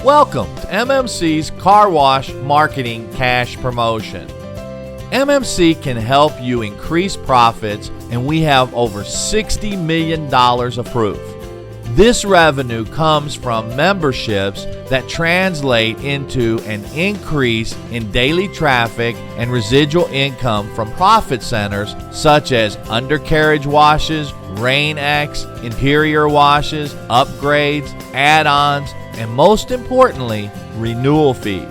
Welcome to MMC's Car Wash Marketing Cash Promotion. MMC can help you increase profits, and we have over $60 million of proof. This revenue comes from memberships that translate into an increase in daily traffic and residual income from profit centers such as undercarriage washes, Rain-X, interior washes, upgrades, add-ons, and most importantly, renewal fees.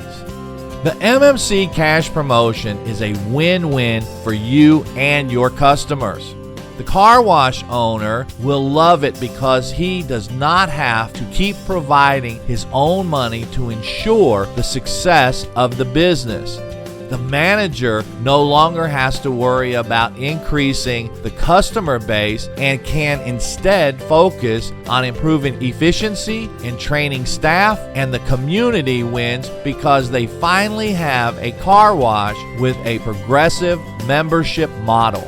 The MMC Cash Promotion is a win-win for you and your customers. The car wash owner will love it because he does not have to keep providing his own money to ensure the success of the business. The manager no longer has to worry about increasing the customer base and can instead focus on improving efficiency and training staff, and the community wins because they finally have a car wash with a progressive membership model.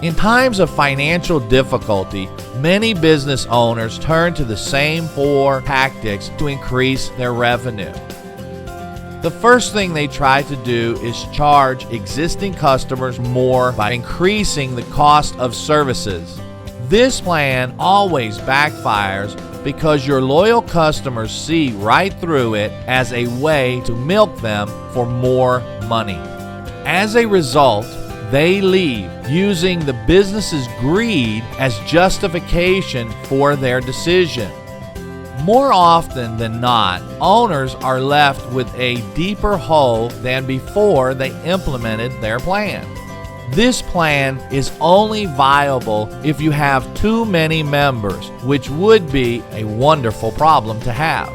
In times of financial difficulty, many business owners turn to the same 4 tactics to increase their revenue. The first thing they try to do is charge existing customers more by increasing the cost of services. This plan always backfires because your loyal customers see right through it as a way to milk them for more money. As a result, they leave, using the business's greed as justification for their decision. More often than not, owners are left with a deeper hole than before they implemented their plan. This plan is only viable if you have too many members, which would be a wonderful problem to have.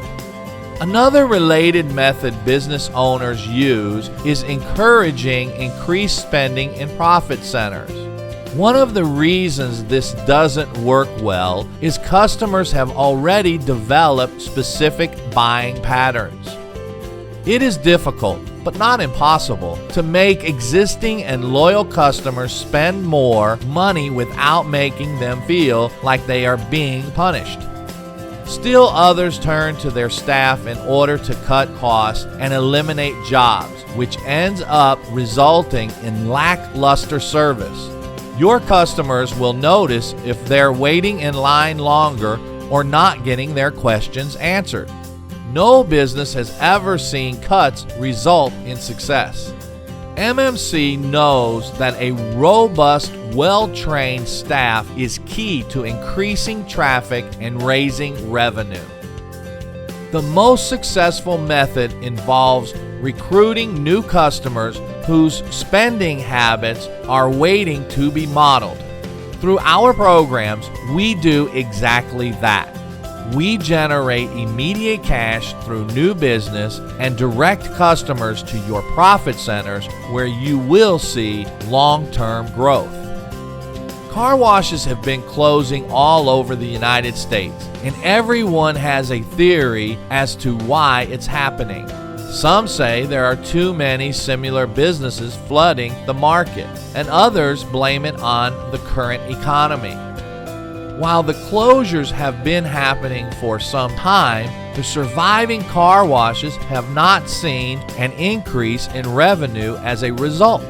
Another related method business owners use is encouraging increased spending in profit centers. One of the reasons this doesn't work well is customers have already developed specific buying patterns. It is difficult, but not impossible, to make existing and loyal customers spend more money without making them feel like they are being punished. Still others turn to their staff in order to cut costs and eliminate jobs, which ends up resulting in lackluster service. Your customers will notice if they're waiting in line longer or not getting their questions answered. No business has ever seen cuts result in success. MMC knows that a robust, well-trained staff is key to increasing traffic and raising revenue. The most successful method involves recruiting new customers whose spending habits are waiting to be modeled. Through our programs, we do exactly that. We generate immediate cash through new business and direct customers to your profit centers where you will see long-term growth. Car washes have been closing all over the United States, and everyone has a theory as to why it's happening. Some say there are too many similar businesses flooding the market, and others blame it on the current economy. While the closures have been happening for some time, the surviving car washes have not seen an increase in revenue as a result.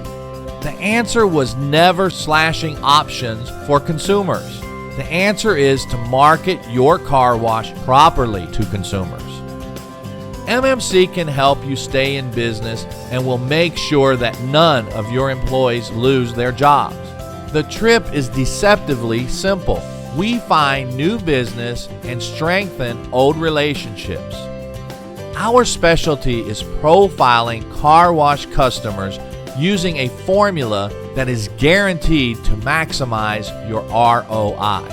The answer was never slashing options for consumers. The answer is to market your car wash properly to consumers. MMC can help you stay in business and will make sure that none of your employees lose their jobs. The trip is deceptively simple. We find new business and strengthen old relationships. Our specialty is profiling car wash customers using a formula that is guaranteed to maximize your ROI.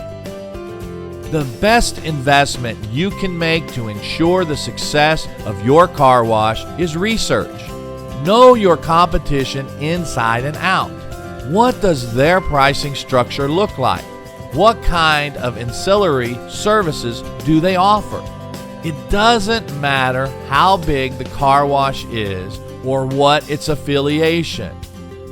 The best investment you can make to ensure the success of your car wash is research. Know your competition inside and out. What does their pricing structure look like? What kind of ancillary services do they offer? It doesn't matter how big the car wash is or what its affiliation.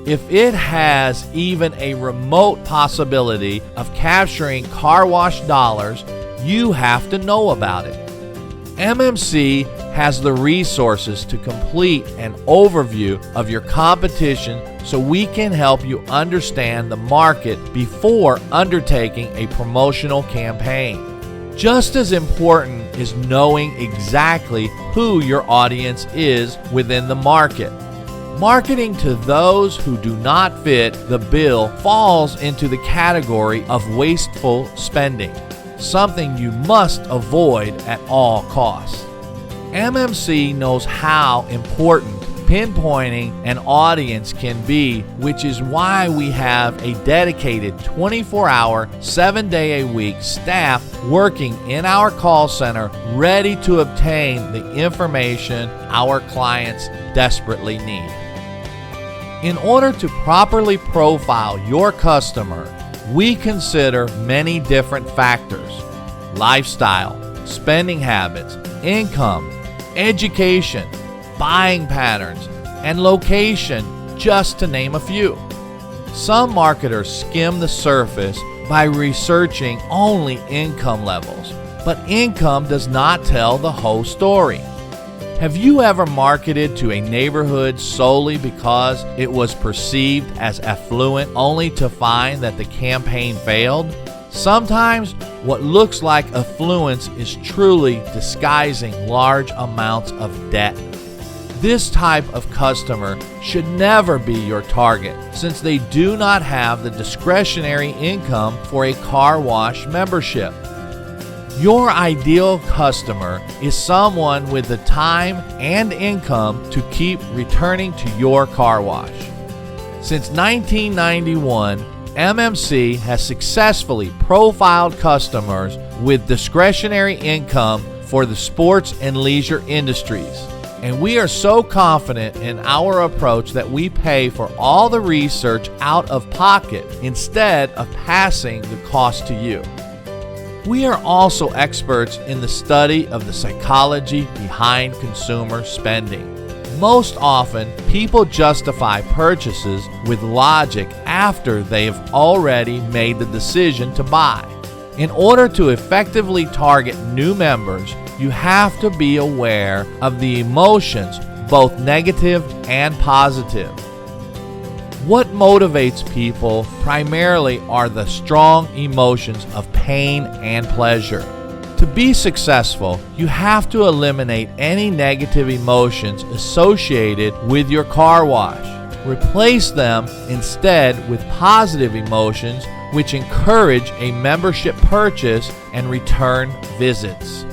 If it has even a remote possibility of capturing car wash dollars, you have to know about it. MMC has the resources to complete an overview of your competition so we can help you understand the market before undertaking a promotional campaign. Just as important is knowing exactly who your audience is within the market. Marketing to those who do not fit the bill falls into the category of wasteful spending, something you must avoid at all costs. MMC knows how important pinpointing an audience can be, which is why we have a dedicated 24-hour, 7-day-a-week staff working in our call center ready to obtain the information our clients desperately need. In order to properly profile your customer, we consider many different factors: lifestyle, spending habits, income, education, buying patterns, and location, just to name a few. Some marketers skim the surface by researching only income levels, but income does not tell the whole story. Have you ever marketed to a neighborhood solely because it was perceived as affluent, only to find that the campaign failed? Sometimes what looks like affluence is truly disguising large amounts of debt. This type of customer should never be your target, since they do not have the discretionary income for a car wash membership. Your ideal customer is someone with the time and income to keep returning to your car wash. Since 1991, MMC has successfully profiled customers with discretionary income for the sports and leisure industries. And we are so confident in our approach that we pay for all the research out of pocket instead of passing the cost to you. We are also experts in the study of the psychology behind consumer spending. Most often, people justify purchases with logic after they have already made the decision to buy. In order to effectively target new members, you have to be aware of the emotions, both negative and positive. What motivates people primarily are the strong emotions of pain and pleasure. To be successful, you have to eliminate any negative emotions associated with your car wash. Replace them instead with positive emotions which encourage a membership purchase and return visits.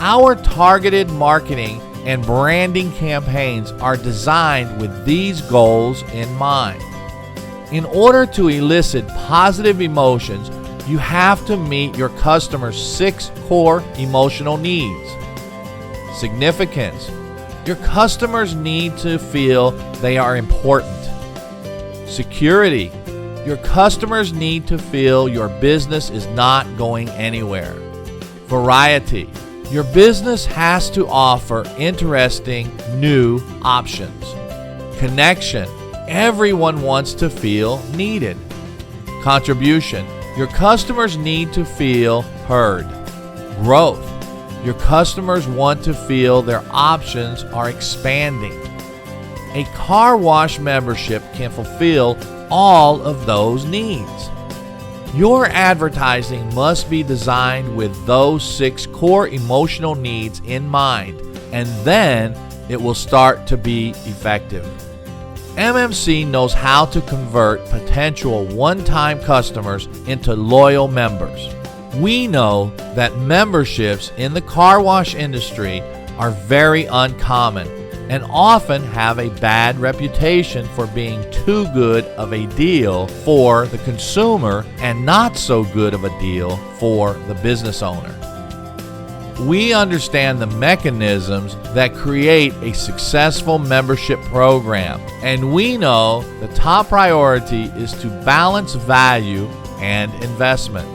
Our targeted marketing and branding campaigns are designed with these goals in mind. In order to elicit positive emotions, you have to meet your customer's 6 core emotional needs. Significance. Your customers need to feel they are important. Security. Your customers need to feel your business is not going anywhere. Variety. Your business has to offer interesting new options. Connection. Everyone wants to feel needed. Contribution. Your customers need to feel heard. Growth. Your customers want to feel their options are expanding. A car wash membership can fulfill all of those needs. Your advertising must be designed with those 6 core emotional needs in mind, and then it will start to be effective. MMC knows how to convert potential one-time customers into loyal members. We know that memberships in the car wash industry are very uncommon and often have a bad reputation for being too good of a deal for the consumer and not so good of a deal for the business owner. We understand the mechanisms that create a successful membership program, and we know the top priority is to balance value and investment.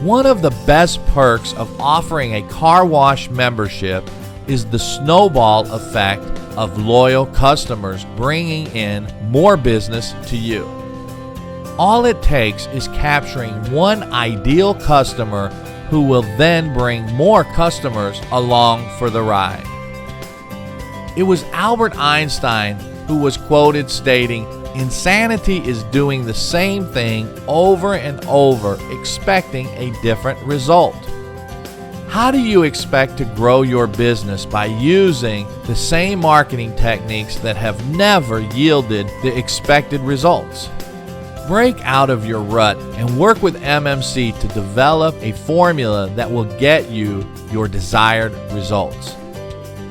One of the best perks of offering a car wash membership is the snowball effect of loyal customers bringing in more business to you. All it takes is capturing one ideal customer who will then bring more customers along for the ride. It was Albert Einstein who was quoted stating, "Insanity is doing the same thing over and over, expecting a different result." How do you expect to grow your business by using the same marketing techniques that have never yielded the expected results? Break out of your rut and work with MMC to develop a formula that will get you your desired results.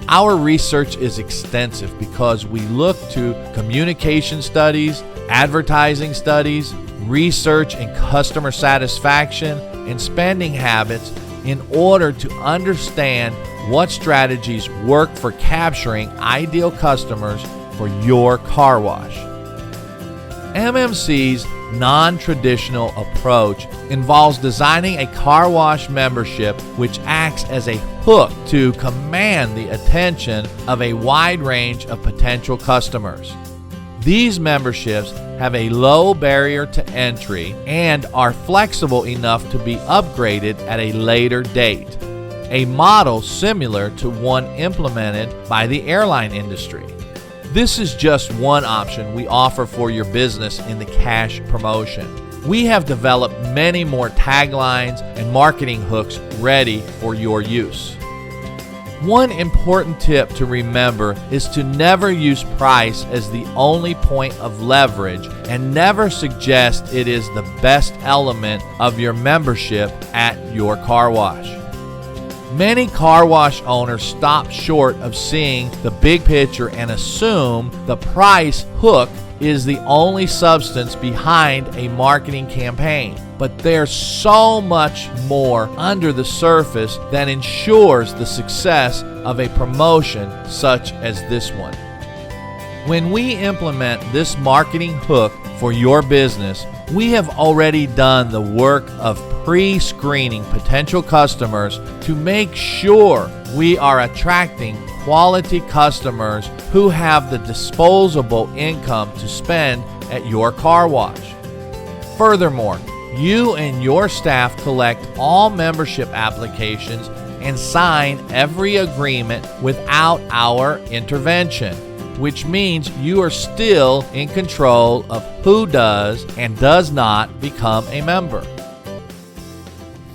Our research is extensive because we look to communication studies, advertising studies, research and customer satisfaction, and spending habits in order to understand what strategies work for capturing ideal customers for your car wash. MMC's non-traditional approach involves designing a car wash membership which acts as a hook to command the attention of a wide range of potential customers. These memberships have a low barrier to entry and are flexible enough to be upgraded at a later date, a model similar to one implemented by the airline industry. This is just one option we offer for your business in the cash promotion. We have developed many more taglines and marketing hooks ready for your use. One important tip to remember is to never use price as the only point of leverage and never suggest it is the best element of your membership at your car wash. Many car wash owners stop short of seeing the big picture and assume the price hook is the only substance behind a marketing campaign. But there's so much more under the surface that ensures the success of a promotion such as this one. When we implement this marketing hook for your business, we have already done the work of pre-screening potential customers to make sure we are attracting quality customers who have the disposable income to spend at your car wash. Furthermore, you and your staff collect all membership applications and sign every agreement without our intervention, which means you are still in control of who does and does not become a member.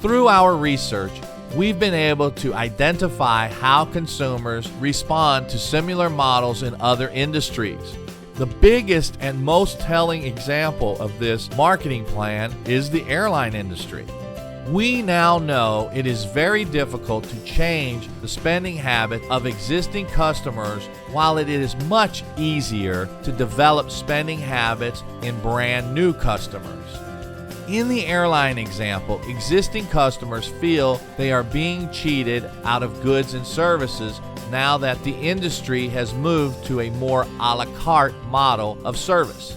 Through our research, we've been able to identify how consumers respond to similar models in other industries. The biggest and most telling example of this marketing plan is the airline industry. We now know it is very difficult to change the spending habit of existing customers, while it is much easier to develop spending habits in brand new customers. In the airline example, existing customers feel they are being cheated out of goods and services now that the industry has moved to a more a la carte model of service.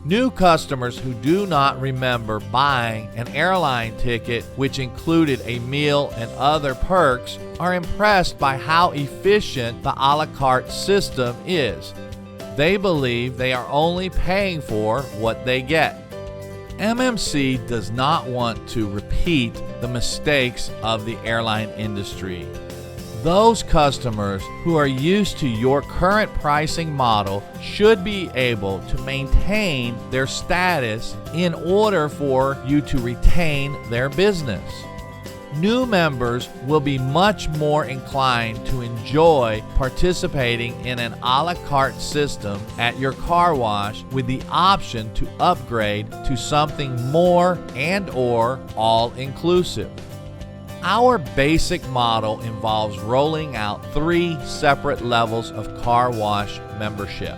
New customers who do not remember buying an airline ticket which included a meal and other perks are impressed by how efficient the a la carte system is. They believe they are only paying for what they get. MMC does not want to repeat the mistakes of the airline industry. Those customers who are used to your current pricing model should be able to maintain their status in order for you to retain their business. New members will be much more inclined to enjoy participating in an a la carte system at your car wash with the option to upgrade to something more and/or all-inclusive. Our basic model involves rolling out 3 separate levels of car wash membership.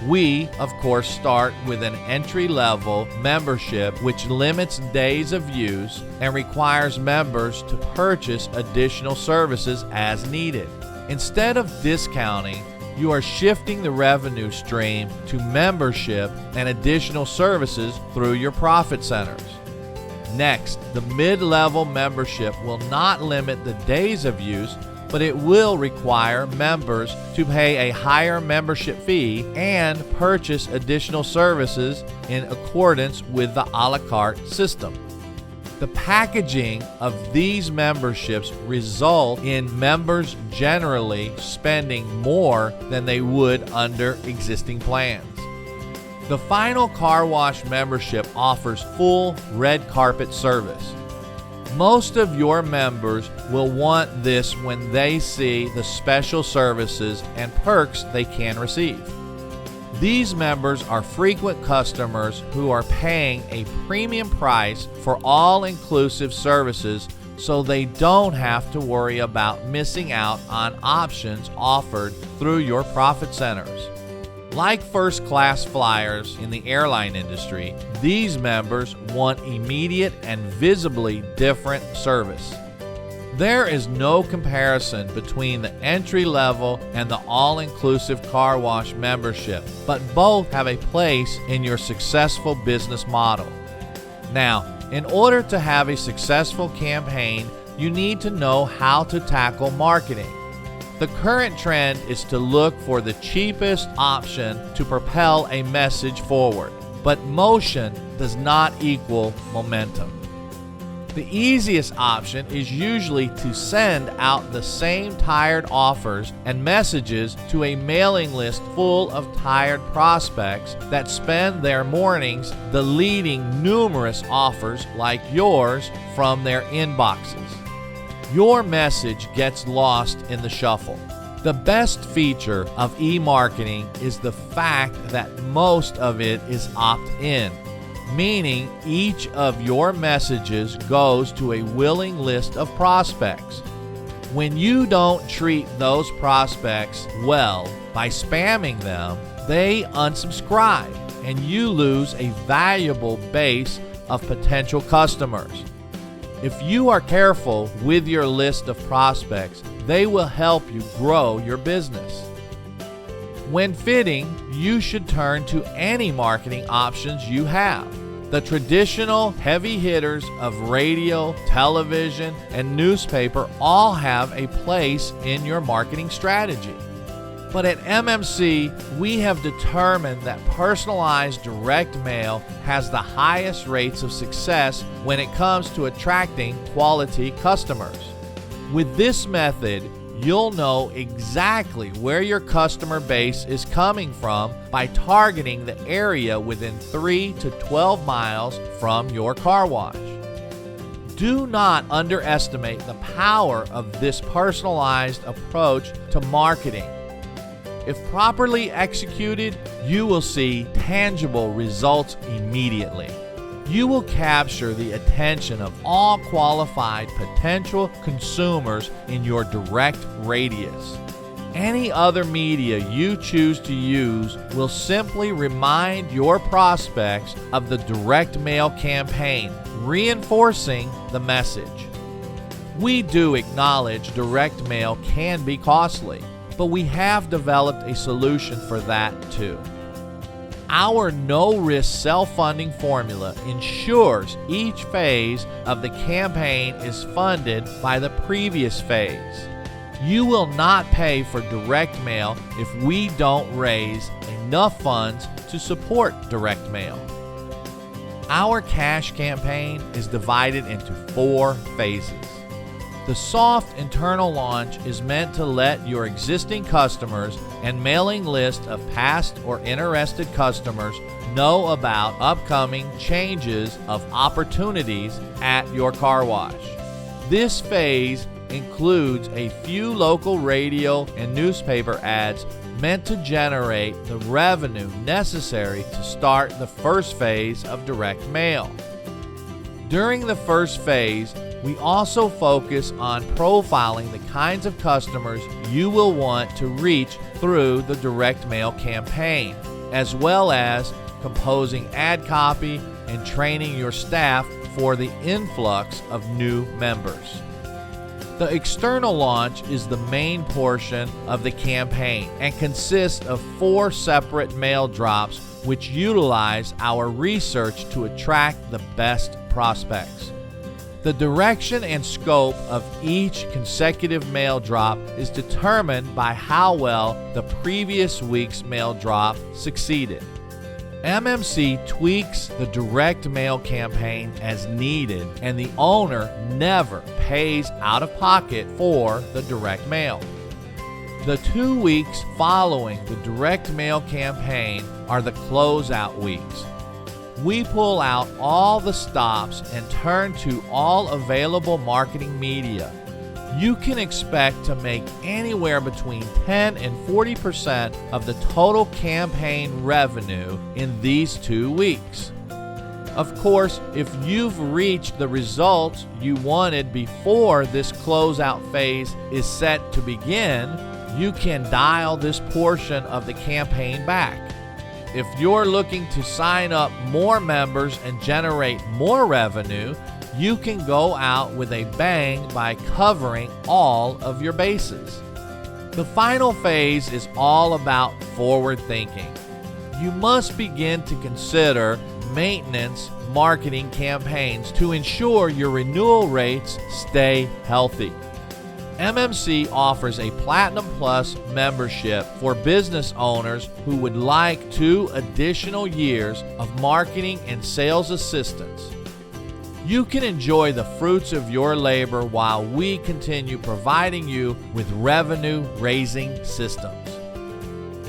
We, of course, start with an entry-level membership which limits days of use and requires members to purchase additional services as needed. Instead of discounting, you are shifting the revenue stream to membership and additional services through your profit centers. Next, the mid-level membership will not limit the days of use, but it will require members to pay a higher membership fee and purchase additional services in accordance with the a la carte system. The packaging of these memberships result in members generally spending more than they would under existing plans. The Final Car Wash membership offers full red carpet service. Most of your members will want this when they see the special services and perks they can receive. These members are frequent customers who are paying a premium price for all-inclusive services, so they don't have to worry about missing out on options offered through your profit centers. Like first-class flyers in the airline industry, these members want immediate and visibly different service. There is no comparison between the entry-level and the all-inclusive car wash membership, but both have a place in your successful business model. Now, in order to have a successful campaign, you need to know how to tackle marketing. The current trend is to look for the cheapest option to propel a message forward, but motion does not equal momentum. The easiest option is usually to send out the same tired offers and messages to a mailing list full of tired prospects that spend their mornings deleting numerous offers like yours from their inboxes. Your message gets lost in the shuffle. The best feature of e-marketing is the fact that most of it is opt-in, meaning each of your messages goes to a willing list of prospects. When you don't treat those prospects well by spamming them, they unsubscribe and you lose a valuable base of potential customers. If you are careful with your list of prospects, they will help you grow your business. When fitting, you should turn to any marketing options you have. The traditional heavy hitters of radio, television, and newspaper all have a place in your marketing strategy. But at MMC, we have determined that personalized direct mail has the highest rates of success when it comes to attracting quality customers. With this method, you'll know exactly where your customer base is coming from by targeting the area within 3 to 12 miles from your car wash. Do not underestimate the power of this personalized approach to marketing. If properly executed, you will see tangible results immediately. You will capture the attention of all qualified potential consumers in your direct radius. Any other media you choose to use will simply remind your prospects of the direct mail campaign, reinforcing the message. We do acknowledge direct mail can be costly, but we have developed a solution for that too. Our no-risk self-funding formula ensures each phase of the campaign is funded by the previous phase. You will not pay for direct mail if we don't raise enough funds to support direct mail. Our cash campaign is divided into 4 phases. The soft internal launch is meant to let your existing customers and mailing list of past or interested customers know about upcoming changes of opportunities at your car wash. This phase includes a few local radio and newspaper ads meant to generate the revenue necessary to start the first phase of direct mail. During the first phase, we also focus on profiling the kinds of customers you will want to reach through the direct mail campaign, as well as composing ad copy and training your staff for the influx of new members. The external launch is the main portion of the campaign and consists of 4 separate mail drops which utilize our research to attract the best prospects. The direction and scope of each consecutive mail drop is determined by how well the previous week's mail drop succeeded. MMC tweaks the direct mail campaign as needed, and the owner never pays out of pocket for the direct mail. The 2 weeks following the direct mail campaign are the closeout weeks. We pull out all the stops and turn to all available marketing media. You can expect to make anywhere between 10 and 40% of the total campaign revenue in these 2 weeks. Of course, if you've reached the results you wanted before this closeout phase is set to begin, you can dial this portion of the campaign back. If you're looking to sign up more members and generate more revenue, you can go out with a bang by covering all of your bases. The final phase is all about forward thinking. You must begin to consider maintenance marketing campaigns to ensure your renewal rates stay healthy. MMC offers a Platinum Plus membership for business owners who would like 2 additional years of marketing and sales assistance. You can enjoy the fruits of your labor while we continue providing you with revenue-raising systems.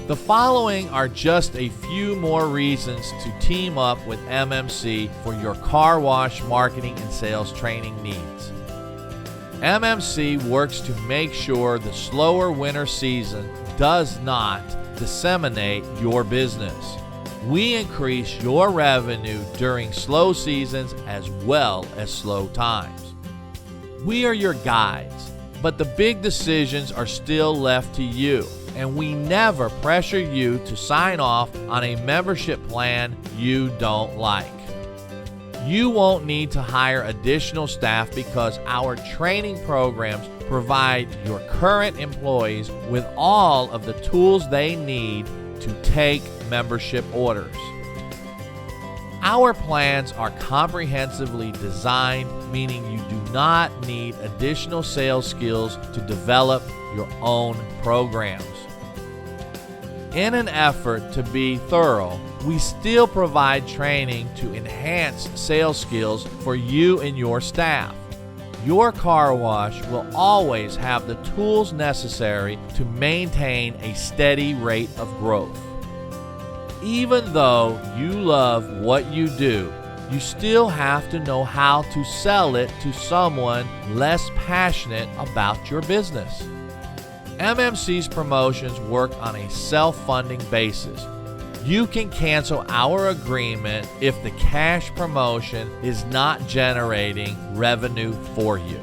The following are just a few more reasons to team up with MMC for your car wash marketing and sales training needs. MMC works to make sure the slower winter season does not disseminate your business. We increase your revenue during slow seasons as well as slow times. We are your guides, but the big decisions are still left to you, and we never pressure you to sign off on a membership plan you don't like. You won't need to hire additional staff because our training programs provide your current employees with all of the tools they need to take membership orders. Our plans are comprehensively designed, meaning you do not need additional sales skills to develop your own programs. In an effort to be thorough, we still provide training to enhance sales skills for you and your staff. Your car wash will always have the tools necessary to maintain a steady rate of growth. Even though you love what you do, you still have to know how to sell it to someone less passionate about your business. MMC's promotions work on a self-funding basis. You can cancel our agreement if the cash promotion is not generating revenue for you.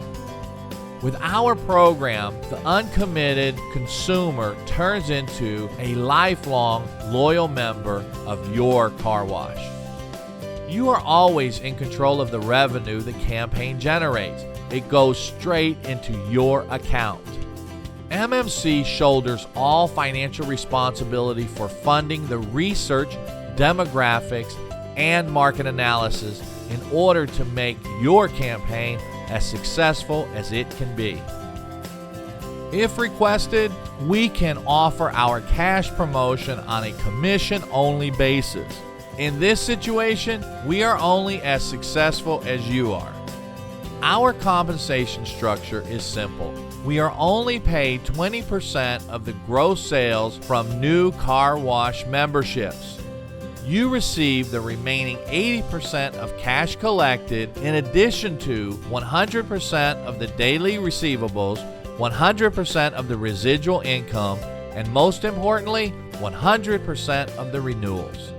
With our program, the uncommitted consumer turns into a lifelong loyal member of your car wash. You are always in control of the revenue the campaign generates. It goes straight into your account. MMC shoulders all financial responsibility for funding the research, demographics, and market analysis in order to make your campaign as successful as it can be. If requested, we can offer our cash promotion on a commission-only basis. In this situation, we are only as successful as you are. Our compensation structure is simple. We are only paid 20% of the gross sales from new car wash memberships. You receive the remaining 80% of cash collected in addition to 100% of the daily receivables, 100% of the residual income, and most importantly, 100% of the renewals.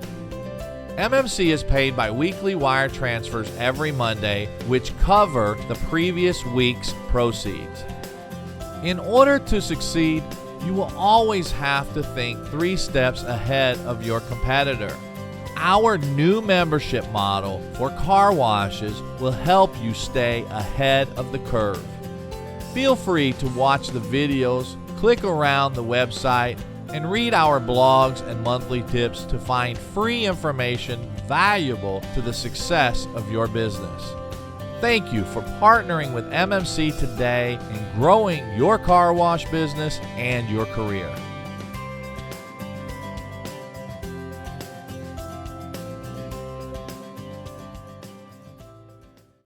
MMC is paid by weekly wire transfers every Monday, which cover the previous week's proceeds. In order to succeed, you will always have to think 3 steps ahead of your competitor. Our new membership model for car washes will help you stay ahead of the curve. Feel free to watch the videos, click around the website, and read our blogs and monthly tips to find free information valuable to the success of your business. Thank you for partnering with MMC today in growing your car wash business and your career.